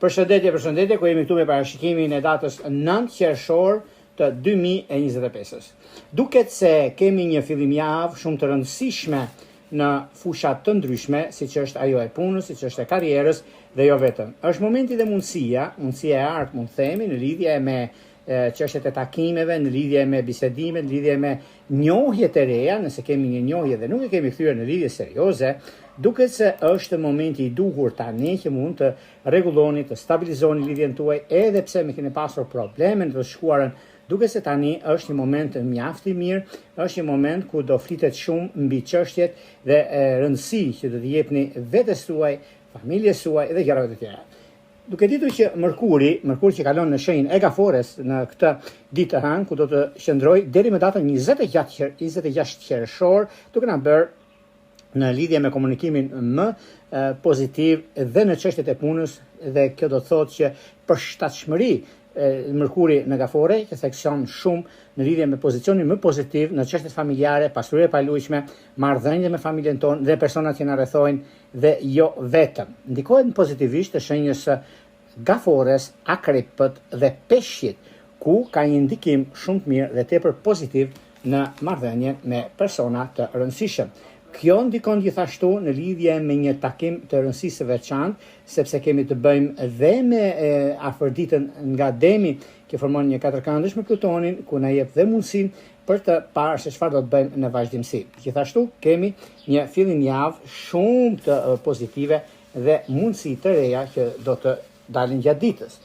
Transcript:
Përshëndetje, ku jemi këtu me parashikimin e datës 9 qershor të 2025. Duket se kemi një fillim javë shumë të rëndësishme në fushat të ndryshme, siç është ajo e punës, siç është e karrierës dhe jo vetëm. Është momenti dhe mundësia e artë, mund të themi, në lidhje me çështjet e takimeve, në lidhje me bisedimet, në lidhje me njohjet e reja, nëse kemi një njohje dhe nuk e kemi kthyer në lidhje serioze, duket se është momenti i duhur tani që mund të rregulloni, të stabilizoni lidhjen tuaj, edhe pse me keni pasur probleme në të shkuarën. Duket se tani është një moment mjaft i mirë, është një moment ku do flitet shumë mbi çështjet dhe rëndësi që do t'i jepni vetes tuaj, familjes tuaj dhe gjërave të tjera. Duke ditur që Mërkuri që kalon në shenjën e Gafores në këtë ditë të hënë, ku do të qëndroj deri më datën 26 qershor, duke na bërë në lidhje me komunikimin më pozitiv dhe në çështjet e punës, dhe kjo do të thotë që përshtatshmëri Mërkuri në Gafore që thekson shumë në lidhje me pozicionin më pozitiv në çështjet familjare, pasurie e palujshme, marrëdhënie me familjen tonë dhe personat që na rrethojnë dhe jo vetëm. Ndikohet pozitivisht të shenjës Gafores, Akrepët dhe Peshqit, ku ka një ndikim shumë të mirë dhe tepër pozitiv në marrëdhënie me persona të rëndësishëm. Kjo ndikon gjithashtu në lidhje me një takim të rëndësisë veçantë, sepse kemi të bëjmë dhe me afërditën nga Demi, që formon një katërkëndësh me Plutonin, ku na jep dhe mundësinë për të parë se çfarë do të bëjmë në vazhdimsi. Gjithashtu kemi një fillim javë shumë të pozitive dhe mundësi të reja që do të dalin gjatë ditës.